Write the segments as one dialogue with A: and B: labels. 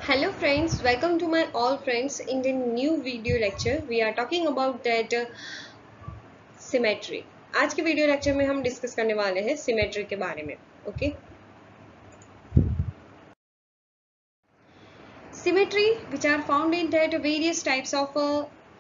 A: Hello friends, welcome to my all friends in the new video lecture. We are talking about that symmetry. आज के video lecture में हम discuss करने वाले हैं सिमेट्री के बारे में. Okay, symmetry which are found in that various types of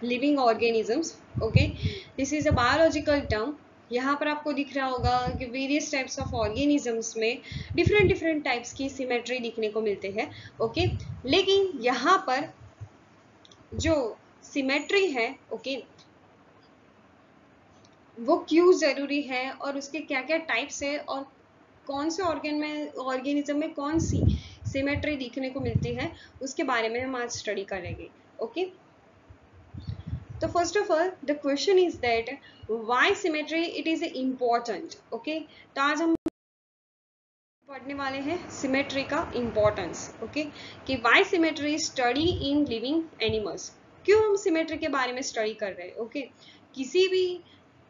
A: living organisms. Okay, this is a biological term. यहाँ पर आपको दिख रहा होगा कि वेरियस टाइप्स ऑफ ऑर्गेनिजम्स में डिफरेंट डिफरेंट टाइप्स की सिमेट्री दिखने को मिलते हैं. ओके, लेकिन यहाँ पर जो सिमेट्री है ओके वो क्यों जरूरी है और उसके क्या क्या टाइप्स है और कौन से ऑर्गेनिज्म में कौन सी सिमेट्री दिखने को मिलती है उसके बारे में हम आज स्टडी करेंगे. ओके, तो first of all the question is that why symmetry it is important. Okay, तो आज हम पढ़ने वाले हैं सिमेट्री का इम्पोर्टेंस. ओके, कि why symmetry study in living animals. क्यों हम सिमेट्री के बारे में स्टडी कर रहे हैं. ओके, किसी भी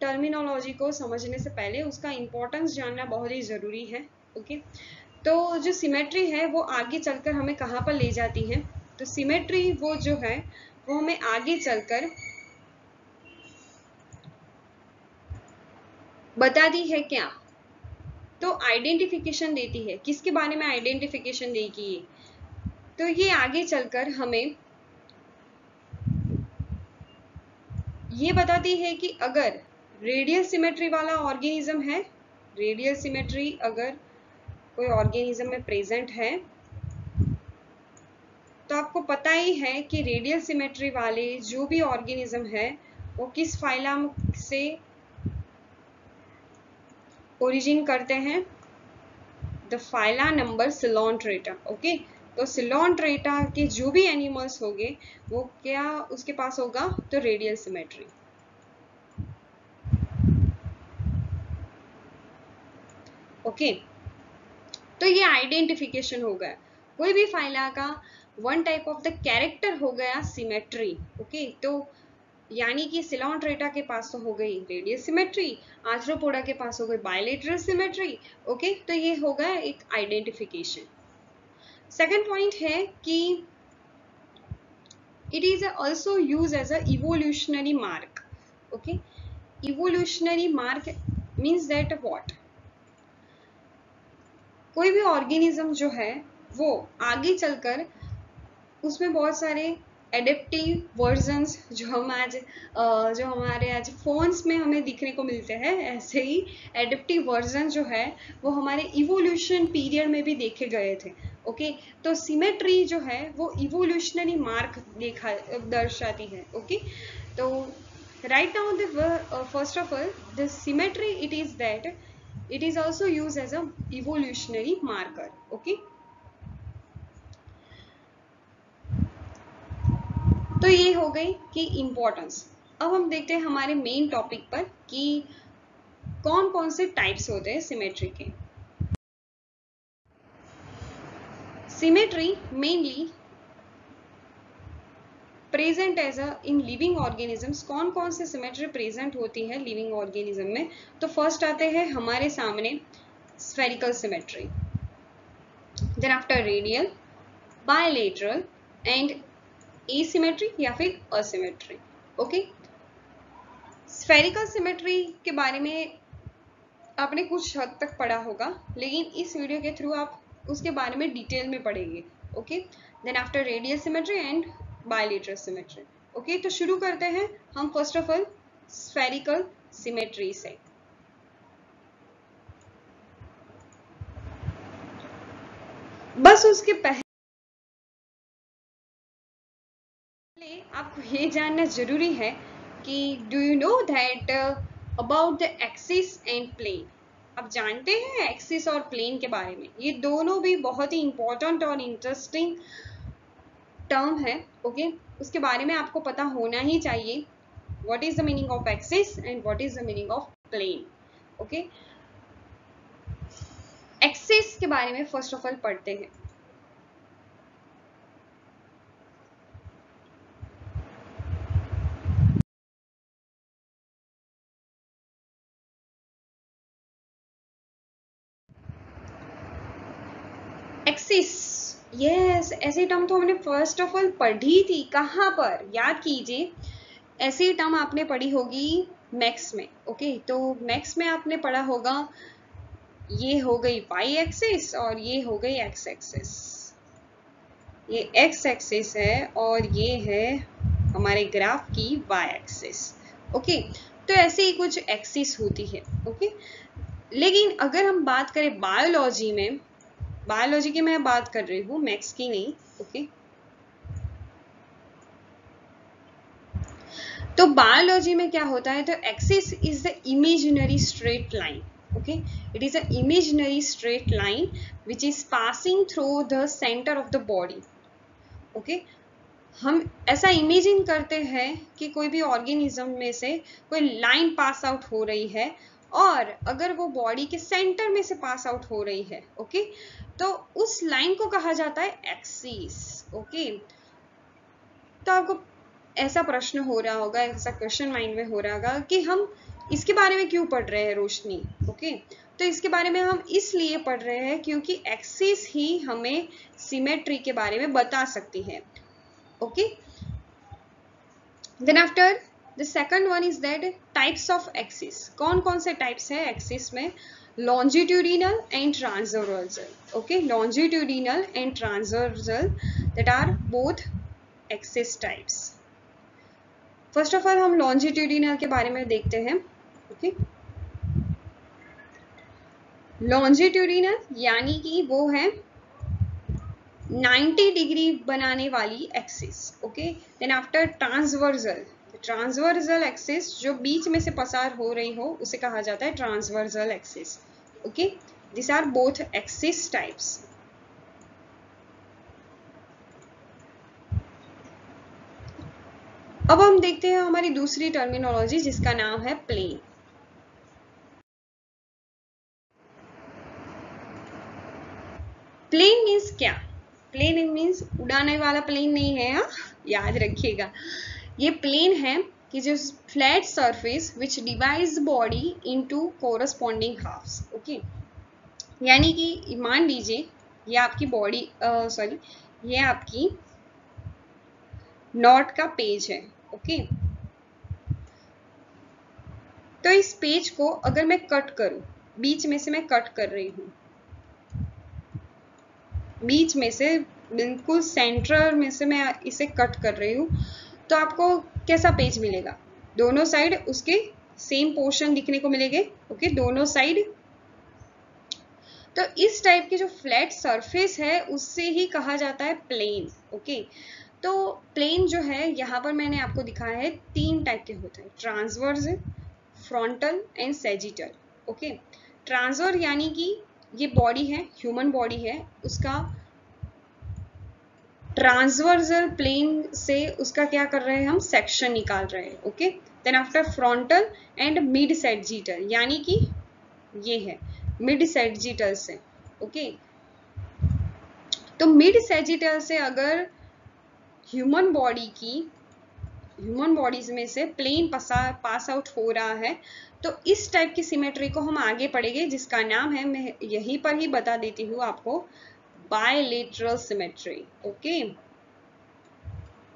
A: टर्मिनोलॉजी को समझने से पहले उसका इम्पोर्टेंस जानना बहुत ही ज़रूरी है. ओके, तो जो सिमेट्री है वो आगे चलकर हमें कहाँ पर ले जाती है. तो सिमेट्री वो जो है वो हमें आगे चलकर बताती है क्या, तो आइडेंटिफिकेशन देती है. किसके बारे में आइडेंटिफिकेशन देगी ये, तो ये आगे चलकर हमें ये बताती है कि अगर रेडियल सिमेट्री वाला ऑर्गेनिज्म है, रेडियल सिमेट्री अगर कोई ऑर्गेनिज्म में प्रेजेंट है तो आपको पता ही है कि रेडियल सिमेट्री वाले जो भी ऑर्गेनिज्म है वो किस फाइलम से ओरिजिन करते हैं. The phyla number Coelenterata. Okay, तो सिलोन्ट्रेटा के जो भी एनिमल्स होंगे वो क्या उसके पास होगा, तो रेडियल सिमेट्री. ओके, तो ये आइडेंटिफिकेशन हो गया. कोई भी फाइला का one type of the character हो गया सिमेट्री. ओके, तो यानी कि सिलोन्ट्रेटा के पास तो हो गई रेडियल सिमेट्री, आर्थ्रोपोडा के पास हो गई बायलेटरल सिमेट्री. ओके, तो ये हो गया एक आइडेंटिफिकेशन. सेकंड पॉइंट है कि it is also use as a evolutionary mark. Okay, evolutionary mark means that what, कोई भी ऑर्गेनिज्म जो है वो आगे चलकर उसमें बहुत सारे एडेप्टिव वर्जन्स जो हमारे आज फोन्स में हमें दिखने को मिलते हैं, ऐसे ही एडेप्टिव वर्जन जो है वो हमारे इवोल्यूशन पीरियड में भी देखे गए थे. ओके, तो सिमेट्री जो है वो इवोल्यूशनरी मार्क दर्शाती है. ओके, तो right now the first of all the symmetry it is that it is also used as a evolutionary marker. Okay, तो ये हो गई कि इम्पोर्टेंस. अब हम देखते हैं हमारे मेन टॉपिक पर कि कौन कौन से टाइप्स होते हैं सिमेट्री के. Symmetry mainly present as a in living organisms. कौन कौन से सिमेट्री प्रेजेंट होती है लिविंग ऑर्गेनिज्म में, तो फर्स्ट आते हैं हमारे सामने spherical symmetry, then after radial, bilateral and asymmetry या फिर असिमेट्री. ओके, स्फेरिकल सिमेट्री के बारे में आपने कुछ हद तक पढ़ा होगा, लेकिन इस वीडियो के थ्रू आप उसके बारे में डिटेल में पढ़ेंगे. Okay, then after radial symmetry and bilateral symmetry. Okay, तो शुरू करते हैं हम first of all spherical symmetry से. बस उसके पहले आपको ये जानना जरूरी है कि do you know that about the axis and plane. आप जानते हैं एक्सिस और प्लेन के बारे में, ये दोनों भी बहुत ही इंपॉर्टेंट और इंटरेस्टिंग टर्म है. ओके, उसके बारे में आपको पता होना ही चाहिए. What is the meaning of axis and what is the meaning of plane. Okay, axis के बारे में फर्स्ट ऑफ ऑल पढ़ते हैं. एक्सिस यस, ऐसी टर्म तो हमने फर्स्ट ऑफ ऑल पढ़ी थी, कहाँ पर, याद कीजिए। ऐसी टर्म आपने पढ़ी होगी मैथ्स में। ओके, तो मैथ्स में आपने पढ़ा होगा, ये हो गई वाई एक्सिस और ये हो गई एक्स एक्सिस। ये एक्स एक्सिस है और ये है हमारे ग्राफ की वाई एक्सिस। ओके, तो ऐसे ही कुछ एक्सिस होती है। ओके, लेकिन अगर हम बात करें बायोलॉजी में, बायोलॉजी की मैं बात कर रही हूँ, मैथ्स की नहीं। ओके, तो बायोलॉजी में क्या होता है, तो axis is the imaginary straight line. Okay, it is a imaginary straight line which is passing through the centre of the body. Okay, हम ऐसा इमेजिन करते हैं कि कोई भी ऑर्गेनिज्म में से कोई लाइन पास आउट हो रही है, और अगर वो बॉडी के सेंटर में से पास आउट हो रही है, ओके, तो उस लाइन को कहा जाता है एक्सिस। ओके, तो आपको ऐसा प्रश्न हो रहा होगा, ऐसा क्वेश्चन माइंड में हो रहा होगा कि हम इसके बारे में क्यों पढ़ रहे हैं रोशनी। ओके, तो इसके बारे में हम इसलिए पढ़ रहे हैं क्योंकि एक्सिस ही हमें सिमेट्री के बारे में बता सकती है। Okay, then after the second one is that types of axis, कौन कौन से types है axis में, longitudinal and transversal. Okay, longitudinal and transversal, that are both axis types. First of all हम लॉन्जिट्यूडिनल के बारे में देखते हैं। ओके, लॉन्जिट्यूडिनल यानी कि वो है 90 डिग्री बनाने वाली axis. Okay, then after transversal, transversal axis जो बीच में से पसार हो रही हो उसे कहा जाता है transversal axis. Okay, this are both axis types. अब हम देखते हैं हमारी दूसरी टर्मिनोलॉजी जिसका नाम है प्लेन। प्लेन मीन्स क्या, प्लेन मीन्स उड़ाने वाला प्लेन नहीं है, हाँ? याद रखिएगा, ये प्लेन है कि जो flat surface which divides body into corresponding halves. Okay, यानी कि मान लीजिए ये आपकी बॉडी, सॉरी, ये आपकी नोट का पेज है। ओके, तो इस पेज को अगर मैं कट करूं, बीच में से मैं कट कर रही हूं, बीच में से बिल्कुल सेंटर में से मैं इसे कट कर रही हूँ, तो आपको कैसा पेज मिलेगा, दोनों साइड उसके सेम पोर्शन दिखने को मिलेंगे। ओके, दोनों साइड, तो इस टाइप की जो फ्लैट सरफेस है उससे ही कहा जाता है प्लेन। ओके, तो प्लेन जो है यहाँ पर मैंने आपको दिखाया है 3 टाइप के होते हैं, transverse, frontal and sagittal. Okay, transverse यानी कि ये बॉडी है, ह्यूमन बॉडी है, उसका ट्रांसवर्सल प्लेन से उसका क्या कर रहे हैं, हम सेक्शन निकाल रहे हैं। Okay, then after frontal and mid sagittal, यानी कि ये है मिड सैजिटल से। ओके, तो मिड सैजिटल से अगर ह्यूमन बॉडीज में से प्लेन पास आउट हो रहा है, तो इस टाइप की सिमेट्री को हम आगे पढ़ेंगे जिसका नाम है, मैं यहीं पर ही बता देती हूँ आपको, बायलेटरल सिमेट्री। ओके,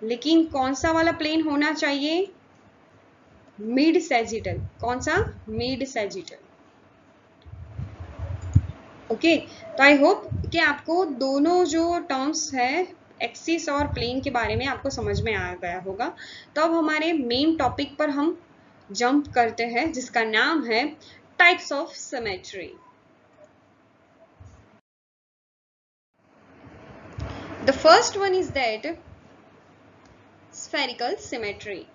A: लेकिन कौन सा वाला प्लेन होना चाहिए, मिड सैजिटल। कौन सा, मिड सैजिटल। ओके, तो आई होप कि आपको दोनों जो टर्म्स है एक्सिस और प्लेन के बारे में आपको समझ में आ गया होगा। तो अब हमारे मेन टॉपिक पर हम जंप करते हैं जिसका नाम है types of symmetry. The first one is that spherical symmetry.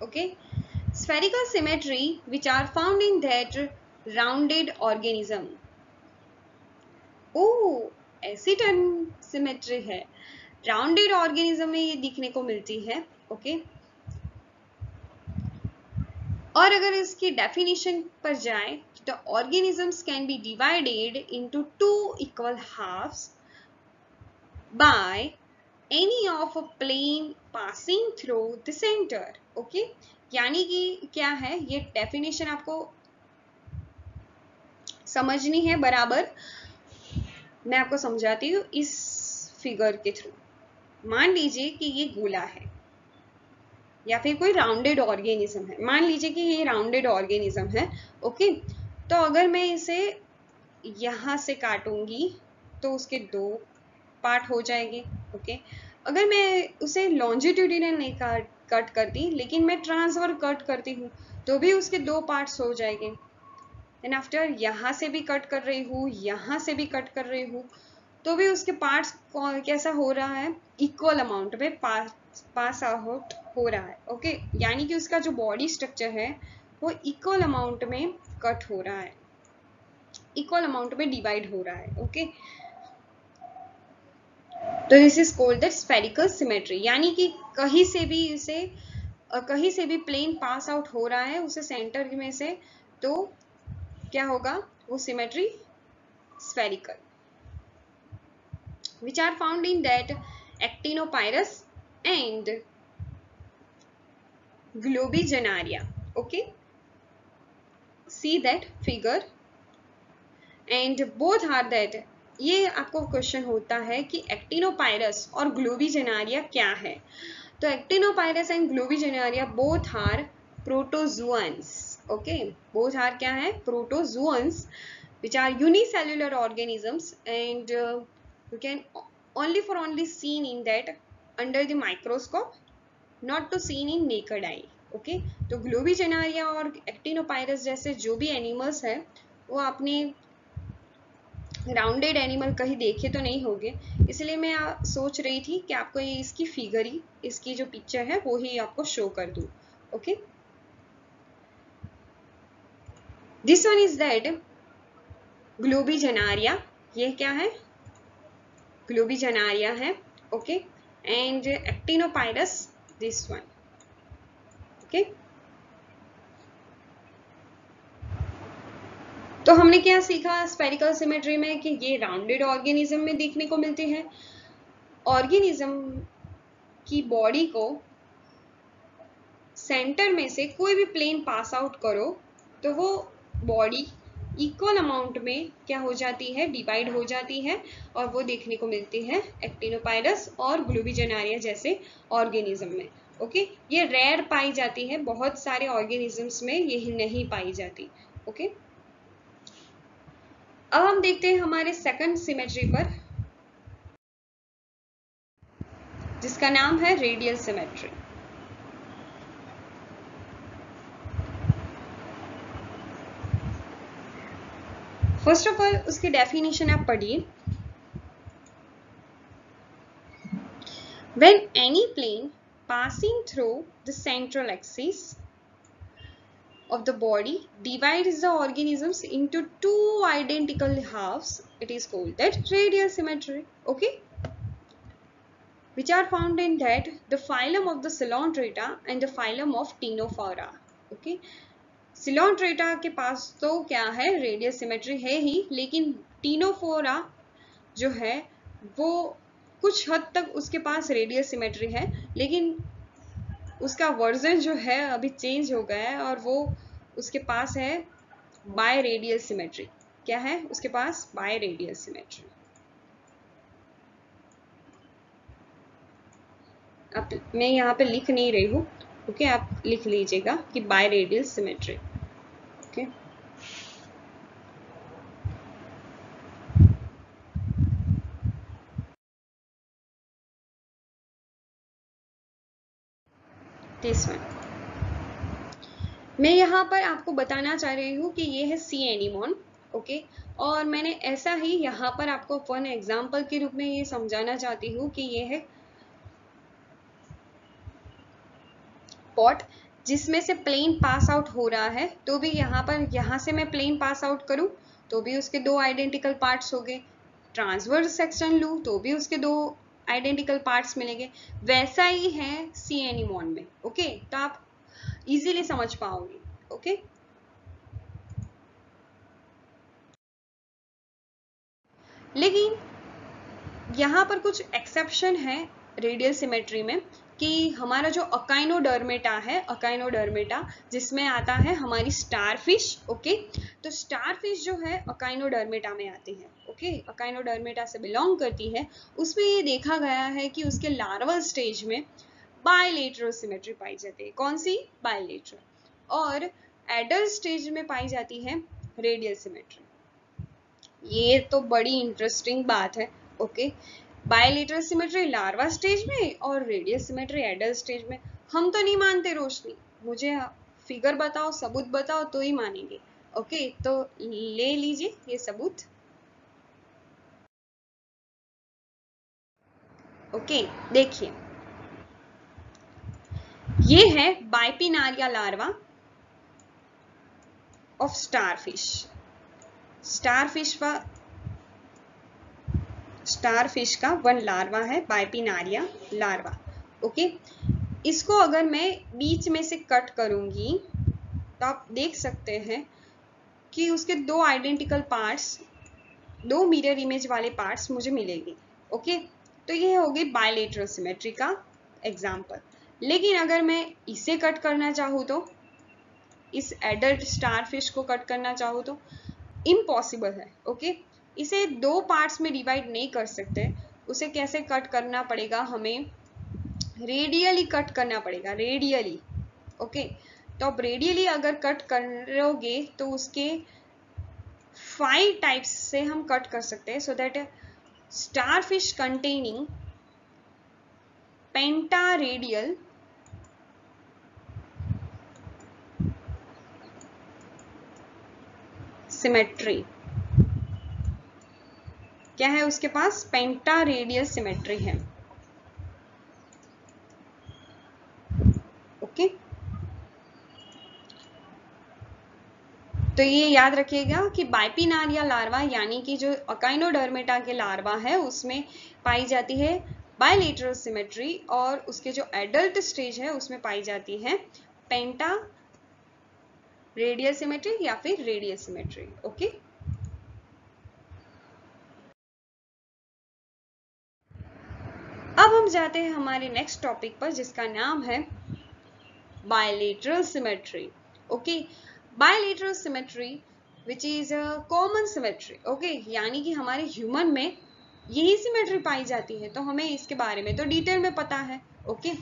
A: Okay, spherical symmetry which are found in that rounded organism. ऐसी टर्म सिमेट्री है, राउंडेड ऑर्गेनिज्म में ये दिखने को मिलती है। ओके, और अगर इसकी डेफिनेशन पर जाए तो organisms can be divided into 2 equal halves by any of a plane passing through the center. Okay, यानी कि क्या है, ये डेफिनेशन आपको समझनी है बराबर, मैं आपको समझाती हूँ। इस फिगर के थ्रू। मान लीजिए कि ये गोला है या फिर कोई राउंडेड ऑर्गेनिज्म है, मान लीजिए कि ये राउंडेड ऑर्गेनिज्म है, ओके। तो अगर मैं इसे यहाँ से काटूंगी तो उसके दो पार्ट हो जाएंगे, ओके। अगर मैं उसे लॉन्जिट्यूडिनल नहीं कट करती, लेकिन मैं ट्रांसफर कट करती हूँ, तो भी उसके दो पार्ट्स हो जाएंगे। देन आफ्टर यहाँ से भी कट कर रही हूँ, यहाँ से भी कट कर रही हूँ, तो भी उसके पार्ट्स कैसा हो रहा है, इक्वल अमाउंट में पास आउट हो रहा है, ओके। यानी कि उसका जो बॉडी स्ट्रक्चर है वो इक्वल अमाउंट में कट हो रहा है, इक्वल अमाउंट में डिवाइड हो रहा है, ओके। तो this is called that spherical symmetry, यानी कि कहीं से भी इसे कहीं से भी प्लेन पास आउट हो रहा है उसे सेंटर में से, तो क्या होगा, वो symmetry spherical, which are found in that actinopyrus and globigerinaria, okay. See that figure and both are that, ये आपको क्वेश्चन होता है कि एक्टिनोपायरस और ग्लोबिजेनारिया क्या है। तो Actinophrys and Globigerina both are protozoans, okay. Both are क्या है, प्रोटोजुअन्स, which are unicellular organisms and you can only seen in that under the microscope, not to seen in naked eye, okay। तो ग्लोबिजेनारिया और एक्टिनोपायरस जैसे जो भी एनिमल्स है वो आपने राउंडेड एनिमल कहीं देखे तो नहीं होंगे, इसलिए मैं सोच रही थी कि आपको ये इसकी फिगर ही, इसकी जो पिक्चर है वो ही आपको शो कर दूं, okay. This one is that Globigerina, ये क्या है, ग्लोबिजेनारिया है, okay. And Actinophrys this one, okay. तो हमने क्या सीखा स्फेरिकल सिमेट्री में कि ये राउंडेड ऑर्गेनिज्म में देखने को मिलती है। ऑर्गेनिज्म की बॉडी को सेंटर में से कोई भी प्लेन पास आउट करो तो वो बॉडी इक्वल अमाउंट में क्या हो जाती है, डिवाइड हो जाती है, और वो देखने को मिलती है एक्टिनोपायरस और ग्लोबिजेनारिया जैसे ऑर्गेनिज्म में, ओके। ये रेयर पाई जाती है, बहुत सारे ऑर्गेनिजम्स में ये नहीं पाई जाती, ओके। अब हम देखते हैं हमारे सेकंड सिमेट्री पर, जिसका नाम है radial symmetry. First of all उसकी डेफिनेशन आप पढ़िए। When any plane passing through the central axis of the body divides the organisms into two identical halves, it is called that radial symmetry, okay, which are found in that the phylum of the Coelontrata and the phylum of Ctenophora, okay। सिलोन्ट्रेटा के पास तो क्या है, radial symmetry है ही, लेकिन Ctenophora जो है वो कुछ हद तक उसके पास रेडियल सिमेट्री है, लेकिन उसका वर्जन जो है अभी चेंज हो गया है और वो उसके पास है बाय रेडियल सिमेट्री। क्या है उसके पास, बाय रेडियल सिमेट्री। अब मैं यहाँ पे लिख नहीं रही हूँ, ओके, आप लिख लीजिएगा कि bye radial symmetry, okay. This one मैं यहाँ पर आपको बताना चाह रही हूँ कि ये है सी एनीमोन, ओके। और मैंने ऐसा ही यहाँ पर आपको वन एग्जाम्पल के रूप में ये समझाना चाहती हूँ कि ये है पॉट जिसमें से प्लेन पास आउट हो रहा है, तो भी यहाँ पर यहाँ से मैं प्लेन पास आउट करूँ तो भी उसके दो आइडेंटिकल पार्ट्स हो गए, ट्रांसवर्स सेक्शन लूँ तो भी उसके दो आइडेंटिकल पार्ट्स मिलेंगे। वैसा ही है सी एनीमोन में, ओके। तो आप इजीली समझ पाओगे, ओके। लेकिन यहाँ पर कुछ एक्सेप्शन है रेडियल सिमेट्री में, कि हमारा जो अकाइनोडर्मेटा है, अकाइनोडर्मेटा जिसमें आता है हमारी स्टारफिश, ओके। तो स्टारफिश जो है अकाइनोडर्मेटा में आती है, ओके, अकाइनोडर्मेटा से बिलोंग करती है। उसमें ये देखा गया है कि उसके लार्वल स्टेज में बायलेटरल सिमेट्री पाई जाती है। कौन सी? बायलेटरल। और एडल्ट स्टेज में पाई जाती है रेडियल सिमेट्री। ये तो बड़ी इंटरेस्टिंग बात है, okay. Bilateral symmetry larva stage में और रेडियल सिमेट्री एडल्ट स्टेज में। हम तो नहीं मानते रोशनी, मुझे फिगर बताओ, सबूत बताओ तो ही मानेंगे, ओके। तो ले लीजिए ये सबूत, ओके। देखिए ये है बाइपिनारिया लार्वा ऑफ स्टारफिश। स्टारफिश का वन लार्वा है बाइपिनारिया लार्वा, ओके। इसको अगर मैं बीच में से कट करूंगी तो आप देख सकते हैं कि उसके दो आइडेंटिकल पार्ट्स, दो मिरर इमेज वाले पार्ट्स मुझे मिलेंगे, ओके। तो ये हो गई बायलेटरल सिमेट्री का एग्जाम्पल। लेकिन अगर मैं इसे कट करना चाहूँ तो, इस एडल्ट स्टारफिश को कट करना चाहूँ तो इम्पॉसिबल है, ओके। इसे दो पार्ट्स में डिवाइड नहीं कर सकते। उसे कैसे कट करना पड़ेगा? हमें रेडियली कट करना पड़ेगा, रेडियली, ओके। तो अब रेडियली अगर कट करोगे तो उसके 5 टाइप्स से हम कट कर सकते हैं, so that starfish containing pentaradial symmetry. क्या है उसके पास? पेंटारेडियल सिमेट्री है, ओके। तो ये याद रखिएगा कि बाइपिनारिया लार्वा यानी कि जो अकाइनोडर्मेटा के लार्वा है उसमें पाई जाती है बायलेटरल सिमेट्री, और उसके जो एडल्ट स्टेज है उसमें पाई जाती है पेंटा रेडियल सिमेट्री या फिर रेडियल सिमेट्री, ओके। अब हम जाते हैं हमारे नेक्स्ट टॉपिक पर जिसका नाम है bilateral symmetry, okay. Bilateral symmetry which is a common symmetry, okay, यानी कि हमारे ह्यूमन में यही सिमेट्री पाई जाती है, तो हमें इसके बारे में तो डिटेल में पता है, okay.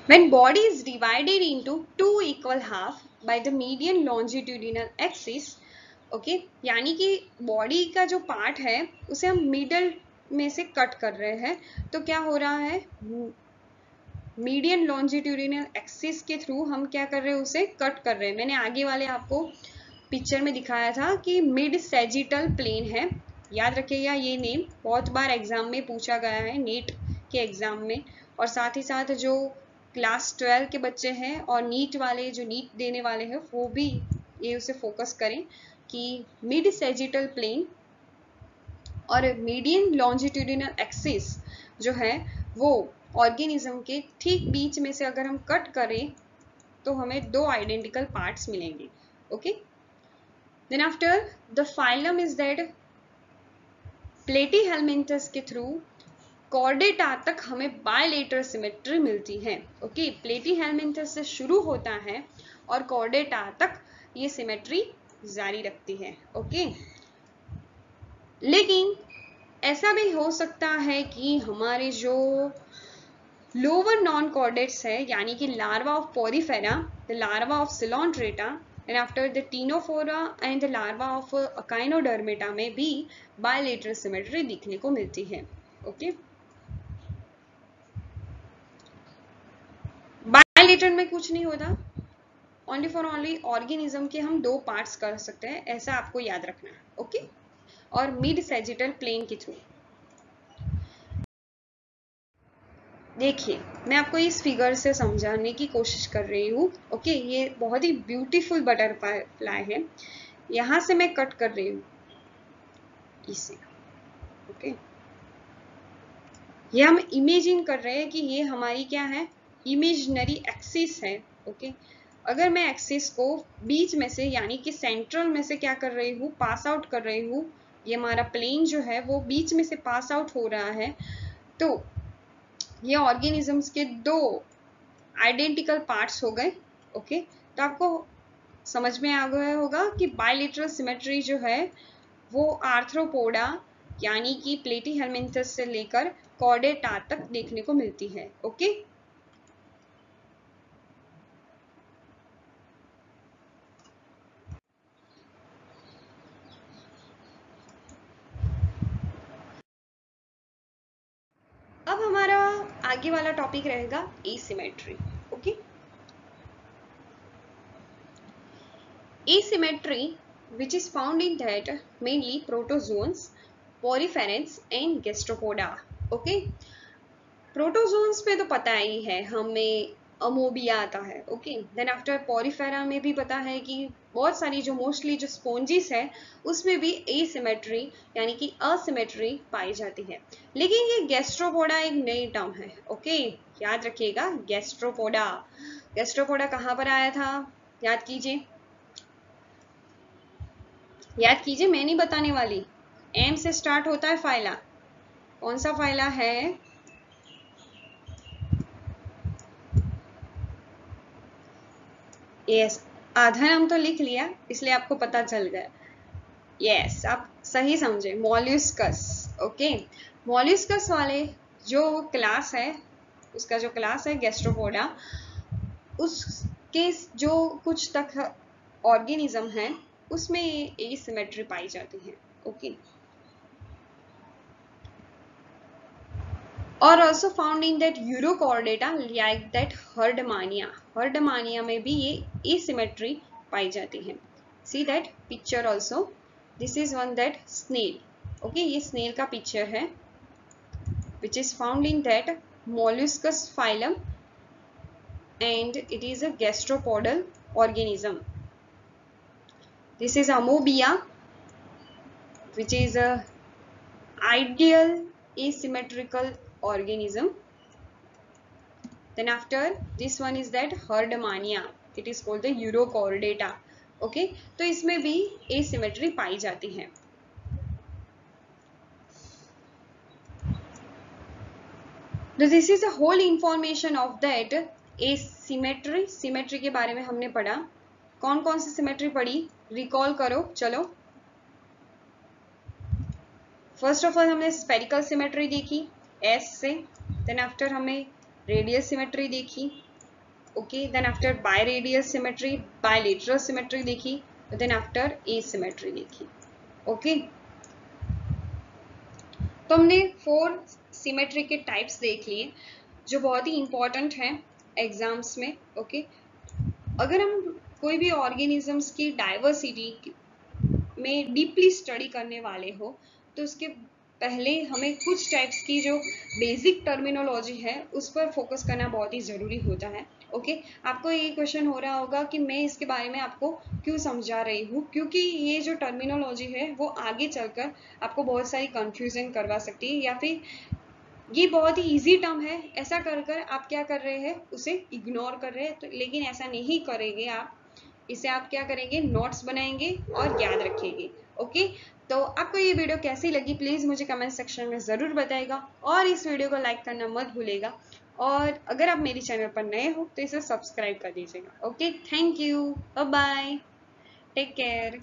A: When body is divided into two equal half by the median longitudinal axis, okay, यानी कि बॉडी का जो पार्ट है उसे हम मिडल में से कट कर रहे हैं, तो क्या हो रहा है? मीडियन लॉन्जिट्यूडिनल एक्सिस के थ्रू हम क्या कर रहे हैं? उसे कट कर रहे हैं। मैंने आगे वाले आपको पिक्चर में दिखाया था कि मिड सैजिटल प्लेन है, याद रखिएगा ये नेम बहुत बार एग्जाम में पूछा गया है, नीट के एग्जाम में। और साथ ही साथ जो क्लास 12 के बच्चे हैं और नीट वाले जो नीट देने वाले हैं वो भी ये उसे फोकस करें कि मिड सैजिटल प्लेन और मीडियन लॉन्जिट्यूडिनल एक्सिस जो है वो ऑर्गेनिज्म के ठीक बीच में से अगर हम कट करें तो हमें दो आइडेंटिकल पार्ट्स मिलेंगे, okay. Then after the phylum is that Platyhelminthes के थ्रू कॉर्डेटा तक हमें बायलेटरल सिमेट्री मिलती है, ओके। प्लेटीहेलमिन्थस से शुरू होता है और कॉर्डेटा तक ये सिमेट्री जारी रखती है, ओके। लेकिन ऐसा भी हो सकता है कि हमारे जो लोअर नॉन कॉर्डेट्स है यानी कि larva of Porifera, the larva of Coelenterata and after the Ctenophora and the larva of Echinodermata में भी बायलेटरल सिमेट्री दिखने को मिलती है, ओके। बायलेटरल में कुछ नहीं होता, ओनली फॉर ओनली ऑर्गेनिज्म के हम दो पार्ट्स कर सकते हैं, ऐसा आपको याद रखना है, ओके। और मिड सैजिटल प्लेन के थ्रू। देखिए मैं आपको इस फिगर से समझाने की कोशिश कर रही हूँ, ओके। ये बहुत ही ब्यूटीफुल बटरफ्लाई है, यहाँ से मैं कट कर रही हूँ इसे, ओके। ये हम इमेजिन कर रहे हैं कि ये हमारी क्या है? इमेजिनरी एक्सिस है, ओके। अगर मैं एक्सिस को बीच में से यानी कि सेंट्रल में से क्या कर रही हूँ? पास आउट कर रही हूँ। ये हमारा प्लेन जो है वो बीच में से पास आउट हो रहा है, तो ये ऑर्गेनिजम्स के दो आइडेंटिकल पार्ट्स हो गए। ओके, तो आपको समझ में आ गया होगा कि बायलेटरल सिमेट्री जो है वो आर्थ्रोपोडा यानी कि प्लेटीहेलमिन्थस से लेकर कॉर्डेटा तक देखने को मिलती है। ओके, अब हमारा आगे वाला टॉपिक रहेगा asymmetry. Okay, asymmetry which is found in that mainly protozoans, poriferans and gastropoda. Okay, protozoans पे तो पता ही है हमें, अमोबिया आता है। ओके, देन आफ्टर पॉरीफेरा में भी पता है कि बहुत सारी जो मोस्टली जो स्पोंजिस है उसमें भी एसिमेट्री यानी कि असिमेट्री पाई जाती है। लेकिन ये गैस्ट्रोपोडा एक नई टर्म है। ओके, याद रखिएगा गैस्ट्रोपोडा। गैस्ट्रोपोडा कहाँ पर आया था, याद कीजिए, याद कीजिए, मैं नहीं बताने वाली। एम से स्टार्ट होता है फाइला, कौन सा फाइला है? यस, आधा नाम तो लिख लिया इसलिए आपको पता चल गया। यस, आप सही समझे, मॉल्यूस्कस। ओके, मॉल्यूस्कस वाले जो क्लास है, उसका जो क्लास है गैस्ट्रोपोडा, उसके जो कुछ तक ऑर्गेनिज्म है उसमें एसिमेट्री पाई जाती है। ओके, और also found in that Urochordata like that Herdmania. Herdmania में भी ये asymmetry पाई जाती है। See that picture also. This is one that snail. Okay, ये snail का picture है which is found in that molluscus phylum and it is a gastropodal organism. This is Amobia which is a ideal asymmetrical organism. Then after this one is that Herdmania. It is called the Urochordata. Okay, तो इसमें भी asymmetry पाई जाती है। So this is the whole information of that asymmetry. Symmetry के बारे में हमने पढ़ा। कौन कौन सी सिमेट्री पढ़ी, रिकॉल करो चलो। फर्स्ट ऑफ ऑल हमने स्पेरिकल सिमेट्री देखी एस से, देन आफ्टर हमें रेडियल सिमेट्री देखी। Okay, then after biradial symmetry, bilateral symmetry देखी, देन आफ्टर एसिमेट्री देखी। ओके, तो हमने 4 सिमेट्री के टाइप्स देख लिए जो बहुत ही इंपॉर्टेंट हैं एग्जाम्स में। ओके, अगर हम कोई भी ऑर्गेनिजम्स की डाइवर्सिटी में डीपली स्टडी करने वाले हो तो उसके पहले हमें कुछ टाइप्स की जो बेसिक टर्मिनोलॉजी है उस पर फोकस करना बहुत ही ज़रूरी होता है। ओके, आपको ये क्वेश्चन हो रहा होगा कि मैं इसके बारे में आपको क्यों समझा रही हूँ, क्योंकि ये जो टर्मिनोलॉजी है वो आगे चलकर आपको बहुत सारी कंफ्यूजन करवा सकती है, या फिर ये बहुत ही इजी टर्म है ऐसा कर कर आप क्या कर रहे हैं, उसे इग्नोर कर रहे हैं। तो लेकिन ऐसा नहीं करेंगे आप, इसे आप क्या करेंगे, नोट्स बनाएंगे और याद रखेंगे। ओके, तो आपको ये वीडियो कैसी लगी प्लीज़ मुझे कमेंट सेक्शन में ज़रूर बताइएगा और इस वीडियो को लाइक करना मत भूलिएगा। और अगर आप मेरे चैनल पर नए हो तो इसे सब्सक्राइब कर दीजिएगा। Okay, thank you, bye bye, take care.